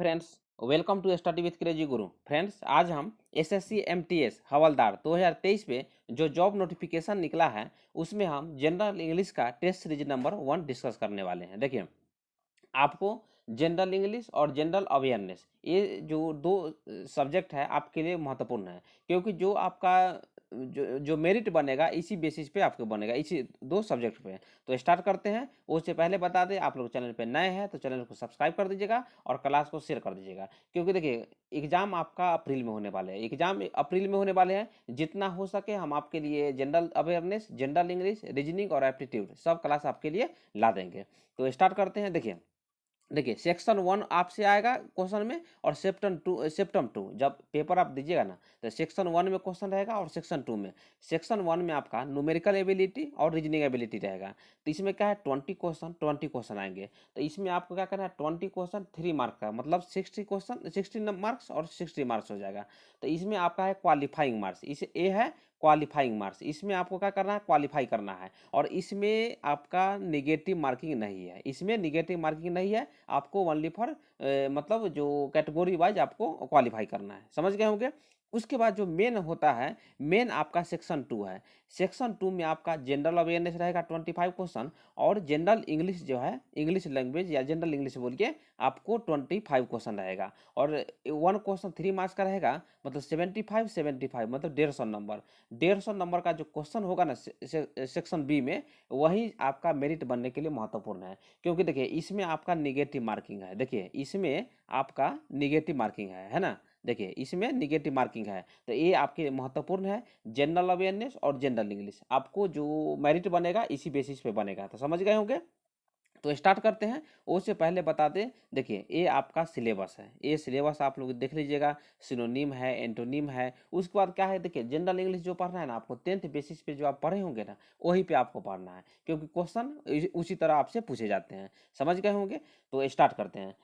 Friends, welcome to study with crazy guru. Friends, आज हम SSC MTS हवलदार 2023 पे जो जॉब नोटिफिकेशन निकला है उसमें हम जनरल इंग्लिश का टेस्ट सीरीज नंबर 1 डिस्कस करने वाले हैं। देखिए, आपको जनरल इंग्लिश और जनरल अवेयरनेस ये जो दो सब्जेक्ट है आपके लिए महत्वपूर्ण है, क्योंकि जो आपका जो मेरिट बनेगा इसी बेसिस पे आपको बनेगा, इसी दो सब्जेक्ट पे। तो स्टार्ट करते हैं। उससे पहले बता दें, आप लोग चैनल पे नए हैं तो चैनल को सब्सक्राइब कर दीजिएगा और क्लास को शेयर कर दीजिएगा, क्योंकि देखिए एग्जाम आपका अप्रैल में होने वाले हैं। एग्जाम अप्रैल में होने वाले हैं, जितना हो सके हम आपके लिए general awareness, general English, reasoning और एप्टीट्यूड सब क्लास आपके लिए ला देंगे। तो स्टार्ट करते हैं। देखिए सेक्शन 1 आपसे आएगा क्वेश्चन में, और सेप्टम टू जब पेपर आप दीजिएगा ना, तो सेक्शन 1 में क्वेश्चन रहेगा और सेक्शन 2 में। सेक्शन 1 में आपका न्यूमेरिकल एबिलिटी और रीजनिंग एबिलिटी रहेगा। तो इसमें क्या है, 20 क्वेश्चन आएंगे। तो इसमें आपको क्या करना है, 20 क्वेश्चन 3 मार्क का, मतलब 60 क्वेश्चन 60 मार्क्स और 60 मार्क्स हो जाएगा। तो इसमें आपका है क्वालिफाइंग मार्क्स, इसे ए है क्वालिफाइंग मार्क्स, इसमें आपको क्या करना है, क्वालिफाई करना है। और इसमें आपका निगेटिव मार्किंग नहीं है, इसमें निगेटिव मार्किंग नहीं है। आपको ओनली फॉर मतलब जो कैटेगरी वाइज आपको क्वालिफाई करना है, समझ गए होंगे। उसके बाद जो मेन होता है, मेन आपका सेक्शन 2 है। सेक्शन 2 में आपका जनरल अवेयरनेस रहेगा 25 क्वेश्चन, और जनरल इंग्लिश जो है, इंग्लिश लैंग्वेज या जनरल इंग्लिश बोल के आपको 25 क्वेश्चन रहेगा। और 1 क्वेश्चन 3 मार्क्स का रहेगा, मतलब 75 मतलब 150 नंबर। 150 नंबर का जो क्वेश्चन होगा ना सेक्शन बी में, वही आपका मेरिट बनने के लिए महत्वपूर्ण है। क्योंकि देखिए इसमें आपका निगेटिव मार्किंग है, देखिए इसमें आपका निगेटिव मार्किंग है ना। देखिए इसमें निगेटिव मार्किंग है, तो ये आपके महत्वपूर्ण है। जनरल अवेयरनेस और जनरल इंग्लिश आपको जो मेरिट बनेगा इसी बेसिस पे बनेगा। तो समझ गए होंगे। तो स्टार्ट करते हैं। उससे पहले बता दें, देखिए ये आपका सिलेबस है, ये सिलेबस आप लोग देख लीजिएगा। सिनोनिम है, एंटोनिम है। उसके बाद क्या है, देखिए जनरल इंग्लिश जो पढ़ना है ना आपको, 10th बेसिस पे जो आप पढ़े होंगे ना, वही पे आपको पढ़ना है, क्योंकि क्वेश्चन उसी तरह आपसे पूछे जाते हैं। समझ गए होंगे। तो स्टार्ट करते हैं।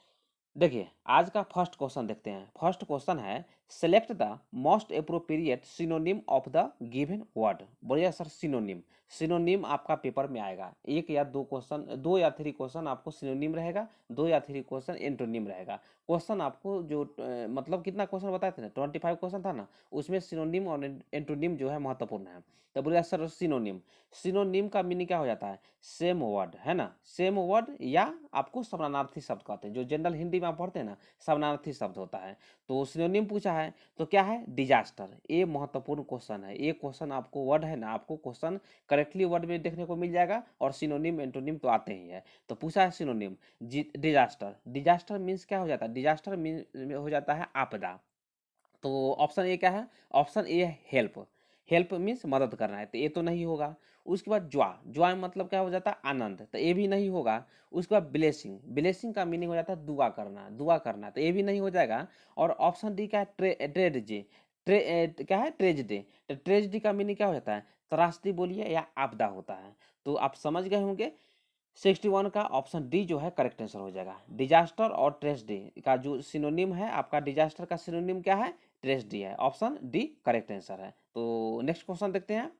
देखिए आज का फर्स्ट क्वेश्चन देखते हैं। फर्स्ट क्वेश्चन है, select the most appropriate synonym of the given word. बोलिए सर सिनोनिम। सिनोनिम आपका पेपर में आएगा, एक या दो क्वेश्चन, 2 या 3 क्वेश्चन आपको सिनोनिम रहेगा, 2 या 3 क्वेश्चन एंटोनिम रहेगा। क्वेश्चन आपको जो मतलब कितना क्वेश्चन बताए थे ना, 25 क्वेश्चन था ना, उसमें सिनोनिम और एंटोनिम जो है महत्वपूर्ण है। तो बोलिए सर सिनोनिम। सिनोनिम का मीनिंग क्या हो जाता है, सेम वर्ड है ना, सेम वर्ड, या आपको समानार्थी शब्द कहते हैं, जो जनरल हिंदी में आप पढ़ते हैं ना, समानार्थी शब्द होता है। तो सिनोनिम पूछा है, तो क्या है, डिजास्टर। ये महत्वपूर्ण क्वेश्चन है। ये क्वेश्चन आपको वर्ड है ना, आपको क्वेश्चन करेक्टली वर्ड में देखने को मिल जाएगा, और सिनोनिम एंटोनिम तो आते ही है। तो पूछा है सिनोनिम डिजास्टर। डिजास्टर मीन्स क्या हो जाता है, डिजास्टर मीन हो जाता है आपदा। तो ऑप्शन ए क्या है, ऑप्शन ए है हेल्प। हेल्प मीन्स मदद करना है, तो ये तो नहीं होगा। उसके बाद ज्वा, ज्वा मतलब क्या हो जाता है, आनंद, तो ये भी नहीं होगा। उसके बाद ब्लेसिंग, ब्लेसिंग का मीनिंग हो जाता है दुआ करना, दुआ करना, तो ये भी नहीं हो जाएगा। और ऑप्शन डी क्या है, ट्रेजेडी। क्या है, ट्रेजेडी। तो ट्रेजेडी का मीनिंग क्या हो जाता है, त्रासदी बोलिए या आपदा होता है। तो आप समझ गए होंगे। 61 का ऑप्शन डी जो है करेक्ट आंसर हो जाएगा। डिजास्टर और ट्रेजेडी का जो सिनोनिम है आपका, डिजास्टर का सिनोनिम क्या है, ट्रेजेडी है। ऑप्शन डी करेक्ट आंसर है। तो नेक्स्ट क्वेश्चन देखते हैं।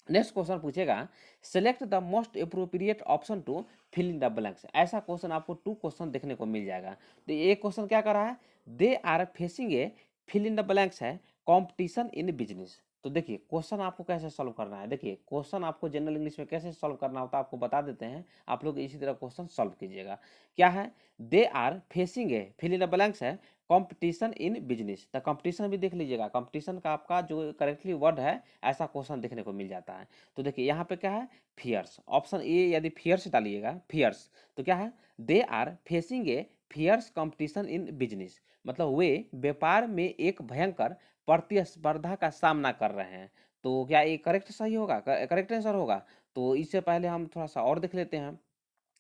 नेक्स्ट क्वेश्चन पूछेगा, select the most appropriate option to fill in the blanks. ऐसा क्वेश्चन आपको 2 क्वेश्चन देखने को मिल जाएगा। तो ये क्वेश्चन क्या कर रहा है, they are facing a, fill in the blanks है, कंपटीशन इन बिजनेस। तो देखिए क्वेश्चन आपको कैसे सॉल्व करना है। देखिए क्वेश्चन आपको जनरल इंग्लिश में कैसे सॉल्व करना होता है आपको बता देते हैं, आप लोग इसी तरह क्वेश्चन सॉल्व कीजिएगा। क्या है, they are facing a, fill in the blanks है, कंपटीशन इन बिजनेस। तो कंपटीशन भी देख लीजिएगा, कंपटीशन का आपका जो करेक्टली वर्ड है, ऐसा क्वेश्चन देखने को मिल जाता है। तो देखिए यहाँ पे क्या है, फियर्स। ऑप्शन ए यदि फियर्स डालिएगा, फियर्स, तो क्या है, they are facing a fierce competition in business, मतलब वे व्यापार में एक भयंकर प्रतिस्पर्धा का सामना कर रहे हैं। तो क्या ये करेक्ट सही होगा, करेक्ट आंसर होगा। तो इससे पहले हम थोड़ा सा और देख लेते हैं।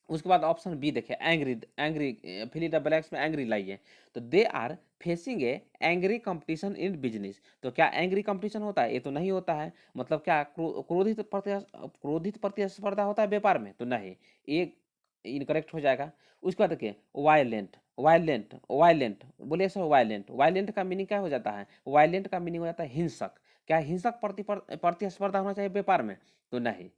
उसके बाद ऑप्शन बी देखिए, angry, angry fill in the blanks में एंग्री लाइए। तो they are facing a angry competition in business. तो क्या एंग्री कंपटीशन होता है, ये तो नहीं होता है। मतलब क्या क्रोधित प्रतिस्पर्धा होता है व्यापार में, तो नहीं, ये इनकरेक्ट हो जाएगा। उसके बाद देखिए वायलेंट, वायलेंट, वायलेंट, बोलिए सर वायलेंट। वायलेंट का मीनिंग क्या हो जाता है, वायलेंट का मीनिंग हो जाता है हिंसक। क्या हिंसक प्रतिस्पर्धा होना चाहिए व्यापार में, तो नहीं,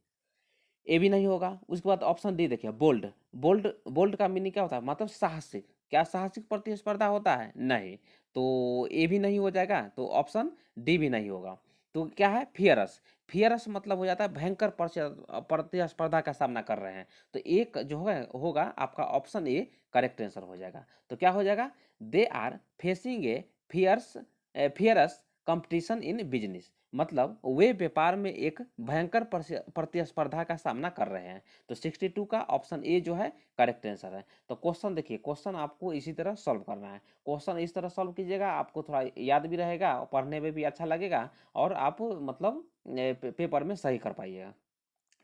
ये भी नहीं होगा। उसके बाद ऑप्शन डी देखिए, बोल्ड। बोल्ड, बोल्ड का मीनिंग क्या होता है, मतलब साहसिक। क्या साहसिक प्रतिस्पर्धा होता है? नहीं। तो ए भी नहीं हो जाएगा, तो ऑप्शन डी भी नहीं होगा। तो क्या है? फियरस। फियरस मतलब हो जाता है भयंकर प्रतिस्पर्धा का सामना कर रहे हैं। तो एक जो है होगा आपका ऑप्शन ए करेक्ट आंसर हो जाएगा। तो क्या हो जाएगा? They are facing a fierce competition in business, मतलब वे व्यापार में एक भयंकर प्रतिस्पर्धा का सामना कर रहे हैं। तो 62 का ऑप्शन ए जो है करेक्ट आंसर है। तो क्वेश्चन देखिए, क्वेश्चन आपको इसी तरह सॉल्व करना है। क्वेश्चन इस तरह सॉल्व कीजिएगा, आपको थोड़ा याद भी रहेगा, पढ़ने में भी अच्छा लगेगा, और आप मतलब पेपर में सही कर पाइएगा।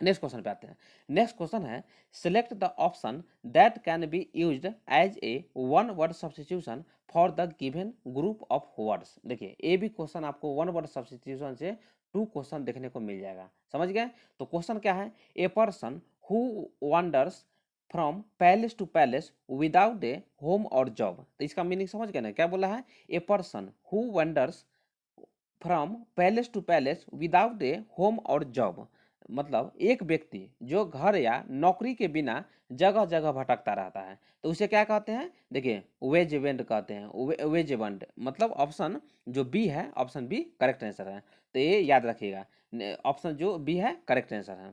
नेक्स्ट क्वेश्चन पे आते हैं। नेक्स्ट क्वेश्चन है, select the option that can be used as a one word substitution for the given group of words. देखिए, ये भी क्वेश्चन आपको वन वर्ड सब्स्टिट्यूशन से 2 क्वेश्चन देखने को मिल जाएगा। समझ गए? तो क्वेश्चन क्या है? A person who wanders from palace to palace without a home और जॉब। तो इसका मीनिंग समझ गए ना? क्या बोला है? A person who wanders from palace to palace without a home और जॉब, मतलब एक व्यक्ति जो घर या नौकरी के बिना जगह जगह भटकता रहता है, तो उसे क्या कहते हैं? देखिए, वेज वेंड कहते हैं। वेज वेंड मतलब ऑप्शन जो बी है, ऑप्शन बी करेक्ट आंसर है। तो ये याद रखिएगा, ऑप्शन जो बी है करेक्ट आंसर है।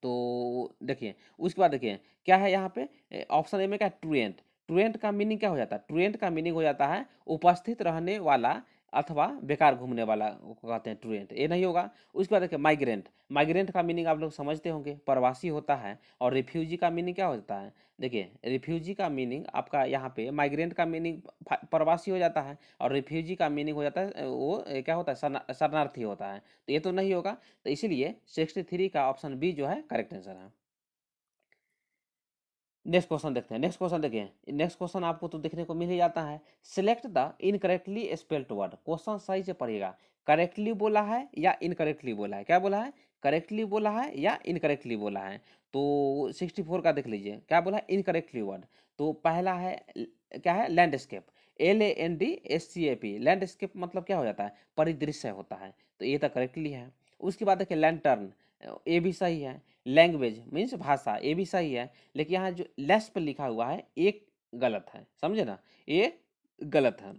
तो देखिए, उसके बाद देखिए क्या है यहाँ पे, ऑप्शन ए में क्या? ट्रुएंट। ट्रुएंट का मीनिंग क्या हो जाता है? ट्रुएंट का मीनिंग हो जाता है उपस्थित रहने वाला अथवा बेकार घूमने वाला को कहते हैं ट्रुएंट। ये नहीं होगा। उसके बाद देखिए माइग्रेंट। माइग्रेंट का मीनिंग आप लोग समझते होंगे, प्रवासी होता है। और रिफ्यूजी का मीनिंग क्या होता है? देखिए, रिफ्यूजी का मीनिंग आपका यहाँ पे, माइग्रेंट का मीनिंग प्रवासी हो जाता है, और रिफ्यूजी का मीनिंग हो जाता है वो क्या होता है? शरणार्थी होता है। तो ये तो नहीं होगा। तो इसीलिए 63 का ऑप्शन बी जो है करेक्ट आंसर है। नेक्स्ट क्वेश्चन देखते हैं। नेक्स्ट क्वेश्चन देखिए, नेक्स्ट क्वेश्चन आपको तो देखने को मिल ही जाता है। Select the incorrectly spelled word. Question सही से पढ़िएगा। करेक्टली बोला है या इनकरेक्टली बोला है? क्या बोला है? करेक्टली बोला है या इनकरेक्टली बोला है? तो 64 का देख लीजिए, क्या बोला है? Incorrectly word. तो पहला है क्या है? लैंडस्केप। LANDSCAP। लैंडस्केप मतलब क्या हो जाता है? परिदृश्य होता है। तो ये तो करेक्टली है। उसके बाद देखिए लैंटर्न, ये भी सही है। लैंग्वेज मीन्स भाषा, ये भी सही है। लेकिन यहाँ जो लेस पे लिखा हुआ है एक गलत है, समझे ना? ये गलत है।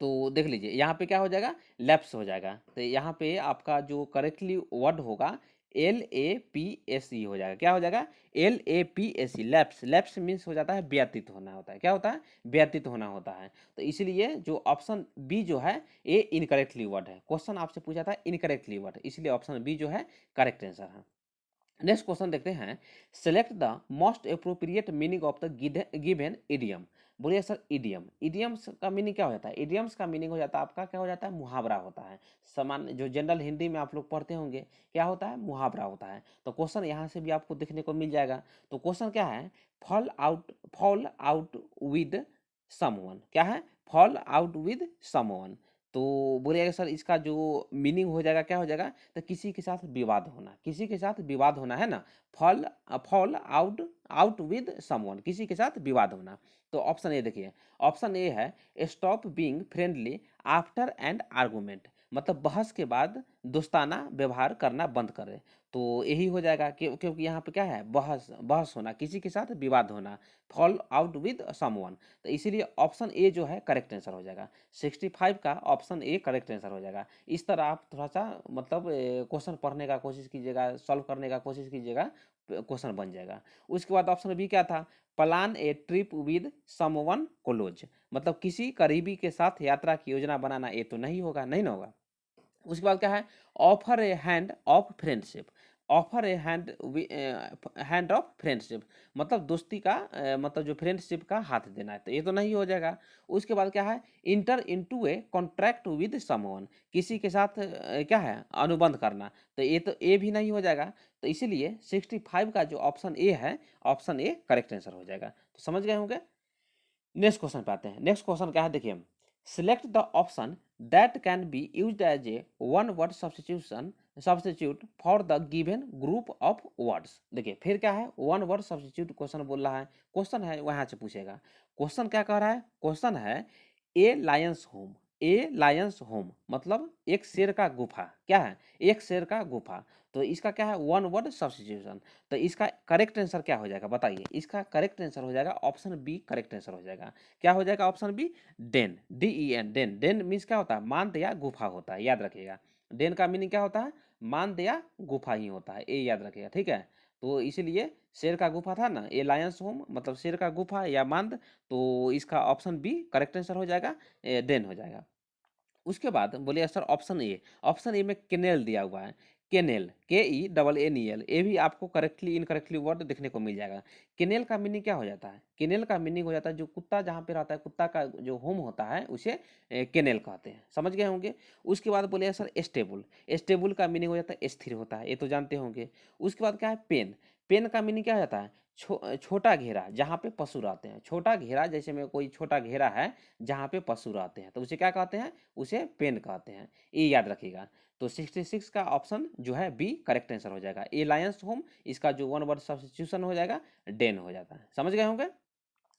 तो देख लीजिए यहाँ पे क्या हो जाएगा? लैप्स हो जाएगा। तो यहाँ पे आपका जो करेक्टली वर्ड होगा LAPSE हो जाएगा। क्या हो जाएगा? LAPSE, lapse. लैप्स मीन्स हो जाता है व्यतीत होना होता है। क्या होता है? व्यतीत होना होता है। तो इसलिए जो ऑप्शन बी जो है ये इनकरेक्टली वर्ड है। क्वेश्चन आपसे पूछा था इनकरेक्टली वर्ड, इसलिए ऑप्शन बी जो है करेक्ट आंसर है। नेक्स्ट क्वेश्चन देखते हैं। Select the most appropriate meaning of the given idiom. बोलिए सर, इडियम। इडियम्स का मीनिंग क्या हो जाता है? इडियम्स का मीनिंग हो जाता है आपका क्या हो जाता है? मुहावरा होता है। सामान्य जो जनरल हिंदी में आप लोग पढ़ते होंगे, क्या होता है? मुहावरा होता है। तो क्वेश्चन यहाँ से भी आपको देखने को मिल जाएगा। तो क्वेश्चन क्या है? Fall out with someone. क्या है? Fall out with someone. तो बोलिएगा सर इसका जो मीनिंग हो जाएगा क्या हो जाएगा? तो किसी के साथ विवाद होना, किसी के साथ विवाद होना है ना। Fall fall out out with someone, किसी के साथ विवाद होना। तो ऑप्शन ए देखिए, ऑप्शन ए है stop being friendly after and argument, मतलब बहस के बाद दोस्ताना व्यवहार करना बंद करें। तो यही हो जाएगा क्योंकि यहाँ पे क्या है? बहस बहस होना, किसी के साथ विवाद होना। फॉल आउट विद समवन, तो इसीलिए ऑप्शन ए जो है करेक्ट आंसर हो जाएगा। 65 का ऑप्शन ए करेक्ट आंसर हो जाएगा। इस तरह आप थोड़ा सा मतलब क्वेश्चन पढ़ने का कोशिश कीजिएगा, सॉल्व करने का कोशिश कीजिएगा, क्वेश्चन बन जाएगा। उसके बाद ऑप्शन बी क्या था? Plan A trip with someone close, मतलब किसी करीबी के साथ यात्रा की योजना बनाना। ये तो नहीं होगा, नहीं ना होगा। उसके बाद क्या है? Offer A hand of friendship. Offer A hand of friendship, मतलब दोस्ती का मतलब जो फ्रेंडशिप का हाथ देना है, तो ये तो नहीं हो जाएगा। उसके बाद क्या है? Inter into a contract with someone, किसी के साथ क्या है? अनुबंध करना। तो ये भी नहीं हो जाएगा। तो इसीलिए 65 का जो ऑप्शन ए है, ऑप्शन ए करेक्ट आंसर हो जाएगा। तो समझ गए होंगे। नेक्स्ट क्वेश्चन पे आते हैं। नेक्स्ट क्वेश्चन क्या है? देखिए, select the option that can be used as a one word substitute for the given group of words. देखिए फिर क्या है? वन वर्ड सब्स्टिट्यूट क्वेश्चन बोल रहा है। क्वेश्चन है वहां से पूछेगा। क्वेश्चन क्या कह रहा है? क्वेश्चन है ए लायंस होम। ए लायंस होम मतलब एक शेर का गुफा। क्या है? एक शेर का गुफा। तो इसका क्या है, वन वर्ड सब्स्टिट्यूशन। तो इसका करेक्ट आंसर क्या हो जाएगा बताइए, इसका करेक्ट आंसर हो जाएगा ऑप्शन बी करेक्ट आंसर हो जाएगा। क्या हो जाएगा option B, den, DEN, den. Den means क्या होता है, मांद या गुफा होता है, याद रखिएगा। डेन का मीनिंग क्या होता है, मांद या गुफा ही होता है, ये याद रखिएगा, ठीक है। तो इसीलिए शेर का गुफा था ना, ये लायंस होम मतलब शेर का गुफा या मांद, तो इसका ऑप्शन बी करेक्ट आंसर हो जाएगा, डेन हो जाएगा। उसके बाद बोलिए सर ऑप्शन ए में केनेल दिया हुआ है, केनेल, KENNEL, ये भी आपको करेक्टली इनकरेक्टली वर्ड देखने को मिल जाएगा। केनेल का मीनिंग क्या हो जाता है, केनेल का मीनिंग हो जाता है जो कुत्ता जहाँ पे रहता है, कुत्ता का जो होम होता है उसे केनेल कहते हैं, समझ गए होंगे। उसके बाद बोलिए सर स्टेबल, स्टेबल का मीनिंग हो जाता है स्थिर होता है, ये तो जानते होंगे। उसके बाद क्या है पेन, पेन का मीनिंग क्या हो जाता है, छोटा घेरा जहाँ पे पशु रहते हैं, छोटा घेरा, जैसे में कोई छोटा घेरा है जहाँ पे पशु रहते हैं तो उसे क्या कहते हैं, उसे पेन कहते हैं, ये याद रखिएगा। तो 66 का ऑप्शन जो है बी करेक्ट आंसर हो जाएगा। ए लायंस होम, इसका जो वन वर्ड सब्स्टिट्यूशन हो जाएगा डेन हो जाता है, समझ गए होंगे।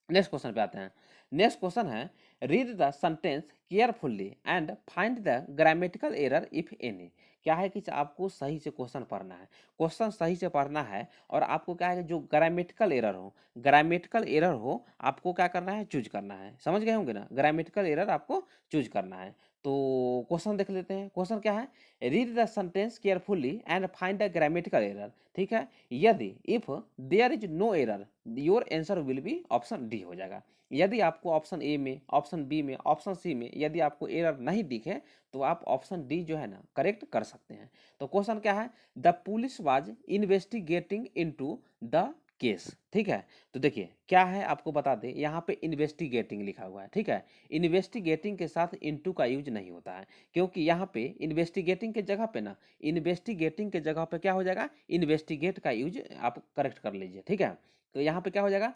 नेक्स्ट क्वेश्चन पे आते हैं। नेक्स्ट क्वेश्चन है, read the sentence carefully and find the grammatical error if any. क्या है कि आपको सही से क्वेश्चन पढ़ना है, क्वेश्चन सही से पढ़ना है, और आपको क्या है जो ग्रामेटिकल एरर हो, ग्रामेटिकल एरर हो, आपको क्या करना है, चूज करना है, समझ गए होंगे ना, ग्रामेटिकल एरर आपको चूज करना है। तो क्वेश्चन देख लेते हैं, क्वेश्चन क्या है, read the sentence carefully and find the grammatical error, ठीक है। यदि if there is no error your answer will be option D हो जाएगा। यदि आपको ऑप्शन ए में, ऑप्शन बी में, ऑप्शन सी में यदि आपको एरर नहीं दिखे तो आप ऑप्शन डी जो है ना करेक्ट कर सकते हैं। तो क्वेश्चन क्या है, the police was investigating into the case, ठीक है। तो देखिए क्या है आपको बता दें, यहाँ पे इन्वेस्टिगेटिंग लिखा हुआ है, ठीक है। इन्वेस्टिगेटिंग के साथ इनटू का यूज नहीं होता है, क्योंकि यहाँ पे इन्वेस्टिगेटिंग के जगह पे ना, इन्वेस्टिगेटिंग के जगह पे क्या हो जाएगा, इन्वेस्टिगेट का यूज आप करेक्ट कर लीजिए, ठीक है। तो यहाँ पे क्या हो जाएगा,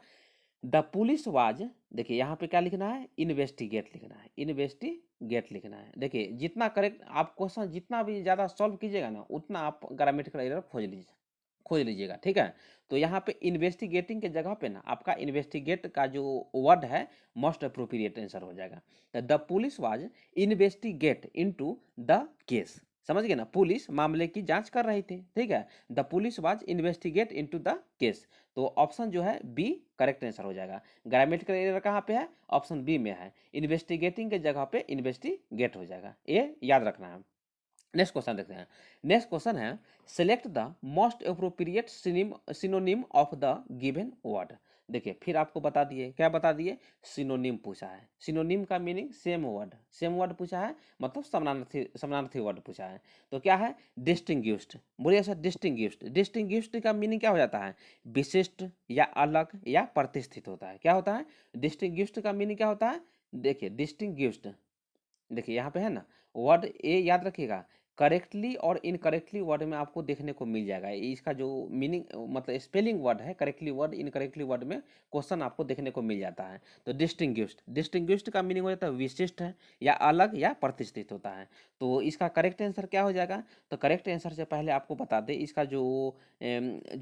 द पुलिस वाज, देखिए यहाँ पे क्या लिखना है, इन्वेस्टिगेट लिखना है, इन्वेस्टिगेट लिखना है। देखिए जितना करेक्ट आप क्वेश्चन जितना भी ज़्यादा सॉल्व कीजिएगा ना, उतना आप ग्रामेटिकल एरर खोज लीजिएगा, ठीक है। तो यहाँ पे इन्वेस्टिगेटिंग के जगह पे ना आपका इन्वेस्टिगेट का जो वर्ड है मोस्ट अप्रोप्रिएट आंसर हो जाएगा। The police was investigate into the case, समझ गए ना, पुलिस मामले की जांच कर रही थी, ठीक है। The police was investigate into the case, तो ऑप्शन जो है बी करेक्ट आंसर हो जाएगा। ग्रामेटिकल एरर कहाँ पे है, ऑप्शन बी में है, इन्वेस्टिगेटिंग के जगह पे इन्वेस्टिगेट हो जाएगा, ये याद रखना है। नेक्स्ट क्वेश्चन देखते हैं। नेक्स्ट क्वेश्चन है, select the most appropriate synonym of the given word. देखिए फिर आपको बता दिए, क्या बता दिए, सिनोनिम पूछा है। सिनोनिम का मीनिंग सेम वर्ड पूछा है, मतलब समानार्थी वर्ड पूछा है। तो क्या है, डिस्टिंग्विश्ड, बोलिए सर डिस्टिंग्विश्ड, डिस्टिंग्विश्ड का मीनिंग क्या हो जाता है, विशिष्ट या अलग या प्रतिष्ठित होता है। क्या होता है, डिस्टिंग्विश्ड का मीनिंग क्या होता है, देखिए डिस्टिंग्विश्ड, देखिए यहाँ पे है ना वर्ड ए याद रखिएगा, करेक्टली और इनकरेक्टली वर्ड में आपको देखने को मिल जाएगा। इसका जो मीनिंग मतलब स्पेलिंग वर्ड है, करेक्टली वर्ड इनकरेक्टली वर्ड में क्वेश्चन आपको देखने को मिल जाता है। तो डिस्टिंग्विश्ड का मीनिंग हो जाता है विशिष्ट है या अलग या प्रतिष्ठित होता है। तो इसका करेक्ट आंसर क्या हो जाएगा, तो करेक्ट आंसर से पहले आपको बता दें, इसका जो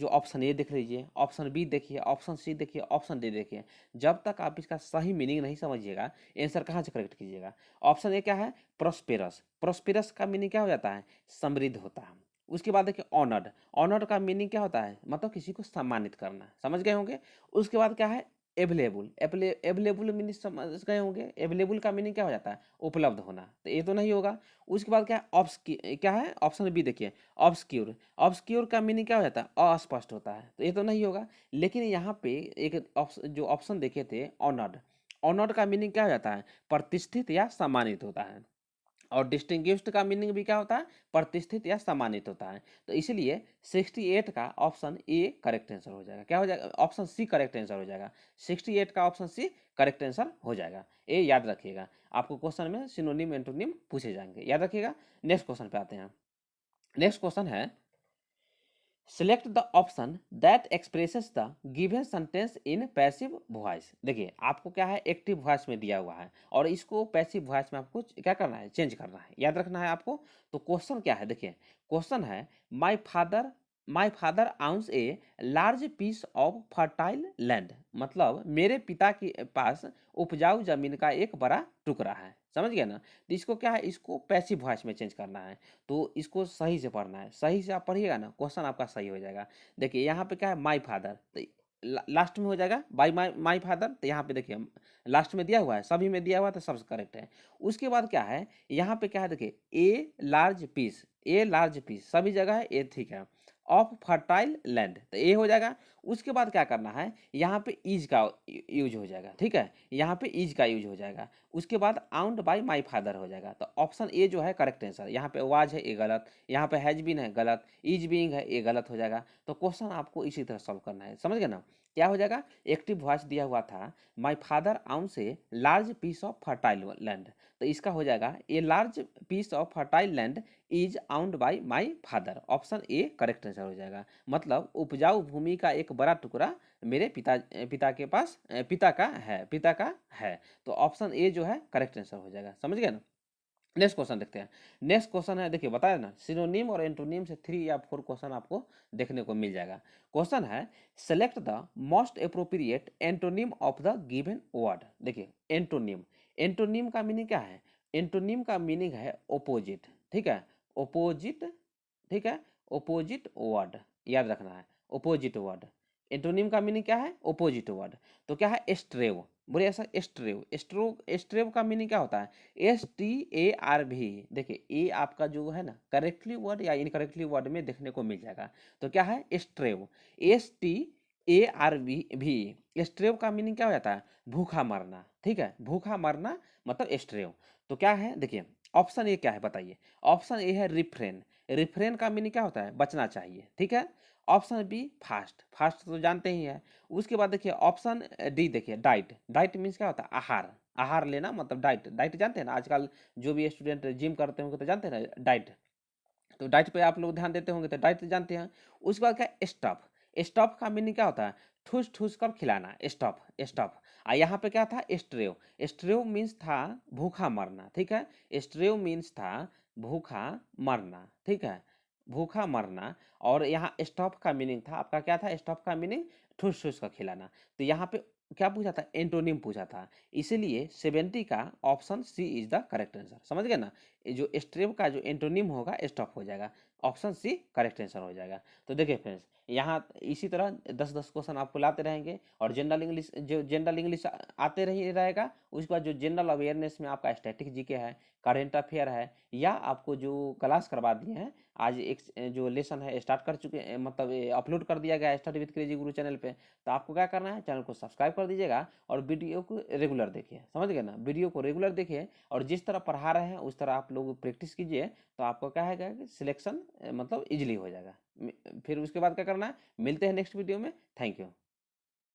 ऑप्शन ए देख लीजिए, ऑप्शन बी देखिए, ऑप्शन सी देखिए, ऑप्शन डी देखिए। जब तक आप इसका सही मीनिंग नहीं समझिएगा आंसर कहाँ से करेक्ट कीजिएगा। ऑप्शन ए क्या है, प्रोस्पेरस, प्रोस्पेरस का मीनिंग क्या हो जाता है, समृद्ध होता है। उसके बाद देखिए ऑनर्ड, ऑनर्ड का मीनिंग क्या होता है, मतलब किसी को सम्मानित करना, समझ गए होंगे। उसके बाद क्या है, अवेलेबल, अवेलेबल मीनिंग समझ गए होंगे। अवेलेबल का मीनिंग क्या हो जाता है, उपलब्ध होना, तो ये तो नहीं होगा। उसके बाद क्या है, क्या है ऑप्शन बी देखिए, ऑब्सक्यूर, ऑब्सक्यूर का मीनिंग क्या हो जाता है, अस्पष्ट होता है, तो ये तो नहीं होगा। लेकिन यहाँ पे एक जो ऑप्शन देखे थे ऑनर्ड, ऑनर्ड का मीनिंग क्या हो जाता है, प्रतिष्ठित या सम्मानित होता है। और डिस्टिंग्विश्ड का मीनिंग भी क्या होता है, प्रतिष्ठित या सम्मानित होता है। तो इसलिए 68 का ऑप्शन ए करेक्ट आंसर हो जाएगा। क्या हो जाएगा, ऑप्शन सी करेक्ट आंसर हो जाएगा। 68 का ऑप्शन सी करेक्ट आंसर हो जाएगा, ये याद रखिएगा। आपको क्वेश्चन में सिनोनिम एंटोनिम पूछे जाएंगे, याद रखिएगा। नेक्स्ट क्वेश्चन पे आते हैं। नेक्स्ट क्वेश्चन है, select the option that expresses the given sentence in passive voice. देखिए आपको क्या है, एक्टिव वॉइस में दिया हुआ है और इसको पैसिव वॉइस में आपको क्या करना है, चेंज करना है, याद रखना है आपको। तो क्वेश्चन क्या है, देखिए क्वेश्चन है, my father my father owns a large piece of fertile land, मतलब मेरे पिता के पास उपजाऊ जमीन का एक बड़ा टुकड़ा है। समझ गए ना? तो इसको क्या है, इसको पैसिव वॉइस में चेंज करना है, तो इसको सही से पढ़ना है। सही से आप पढ़िएगा ना, क्वेश्चन आपका सही हो जाएगा। देखिए यहाँ पे क्या है, माई फादर, तो लास्ट में हो जाएगा बाई माई फादर। तो यहाँ पे देखिए लास्ट में दिया हुआ है, सभी में दिया हुआ तो सबसे करेक्ट है। उसके बाद क्या है, यहाँ पे क्या है, देखिए a large piece, a large piece सभी जगह है, ए ठीक है, ऑफ फर्टाइल लैंड, तो ए हो जाएगा। उसके बाद क्या करना है, यहाँ पे इज का यूज हो जाएगा, ठीक है, यहाँ पे इज का यूज हो जाएगा। उसके बाद आउंड बाय माय फादर हो जाएगा। तो ऑप्शन ए जो है करेक्ट आंसर। यहाँ पे वाज है, ए गलत, यहाँ पे हैज बीन है, गलत, इज बीइंग है, ए गलत हो जाएगा। तो क्वेश्चन आपको इसी तरह सॉल्व करना है, समझ गए ना? क्या हो जाएगा, एक्टिव वॉइस दिया हुआ था, my father owns a large piece of fertile land, तो इसका हो जाएगा a large piece of fertile land is owned by my father. Option A correct answer हो जाएगा। मतलब उपजाऊ भूमि का एक बड़ा टुकड़ा मेरे पिता के पास पिता का है। तो ऑप्शन ए जो है करेक्ट आंसर हो जाएगा। समझ गए ना? नेक्स्ट क्वेश्चन देखते हैं। नेक्स्ट क्वेश्चन है, देखिए बताया ना, सिनोनिम और एंटोनिम से 3 या 4 क्वेश्चन आपको देखने को मिल जाएगा। क्वेश्चन है, select the most appropriate antonym of the given word. देखिए एंटोनिम, एंटोनिम का मीनिंग क्या है? एंटोनिम का मीनिंग है ओपोजिट, ठीक है, ओपोजिट, ठीक है, ओपोजिट वर्ड, याद रखना है, ओपोजिट वर्ड। एंटोनिम का मीनिंग क्या है? Opposite word. तो क्या है, एस्ट्रेव, बोलिए ऐसा, एस्ट्रेव, एस्ट्रेव का मीनिंग क्या होता है? STARV। देखिए ए आपका जो है ना करेक्टली वर्ड या इनकरेक्टली वर्ड में देखने को मिल जाएगा। तो क्या है, एस्ट्रेव, STARV। एस्ट्रेव का मीनिंग क्या हो जाता है? भूखा मरना, ठीक है, भूखा मरना मतलब एस्ट्रेव। तो क्या है, देखिए ऑप्शन ए क्या है बताइए? ऑप्शन ए है रिफ्रेन। रिफ्रेन का मीनिंग क्या होता है? बचना चाहिए, ठीक है। ऑप्शन बी फास्ट, फास्ट तो जानते ही है। उसके बाद देखिए ऑप्शन डी, देखिए डाइट, डाइट मीन्स क्या होता है? आहार, आहार लेना मतलब डाइट, डाइट जानते हैं ना, आजकल जो भी स्टूडेंट जिम करते होंगे तो जानते हैं ना डाइट, तो डाइट पे आप लोग ध्यान देते होंगे तो डाइट जानते हैं। उसके बाद क्या, स्टफ, स्टफ का मीनिंग क्या होता है? ठूस ठूस कर खिलाना, स्टफ, स्टफ। यहाँ पे क्या था, स्ट्रेव, स्ट्रेव मीन्स था भूखा मरना, ठीक है, स्ट्रेव मीन्स था भूखा मरना, ठीक है, भूखा मरना। और यहाँ स्टफ का मीनिंग था आपका, क्या था स्टफ का मीनिंग? ठूस ठूस कर खिलाना। तो यहाँ पे क्या पूछा था? एंटोनिम पूछा था, इसीलिए 70 का option C is the correct answer. समझ गए ना? जो स्ट्रेव का जो एंटोनिम होगा स्टॉप हो जाएगा, ऑप्शन सी करेक्ट आंसर हो जाएगा। तो देखिए फ्रेंड्स, यहाँ इसी तरह 10-10 क्वेश्चन आपको लाते रहेंगे, और जनरल इंग्लिश, जो जनरल इंग्लिश आते रही रहेगा। उसके बाद जो जनरल अवेयरनेस में आपका स्टैटिक जीके है, करेंट अफेयर है, या आपको जो क्लास करवा दिए हैं, आज एक जो लेसन है स्टार्ट कर चुके हैं, मतलब अपलोड कर दिया गया है study with crazy Guru channel पे। तो आपको क्या करना है, चैनल को सब्सक्राइब कर दीजिएगा और वीडियो को रेगुलर देखिए। समझ गए ना? वीडियो को रेगुलर देखिए, और जिस तरह पढ़ा रहे हैं उस तरह आप लोग प्रैक्टिस कीजिए, तो आपको क्या है कि सिलेक्शन मतलब इजीली हो जाएगा। फिर उसके बाद क्या करना है, मिलते हैं नेक्स्ट वीडियो में। Thank you.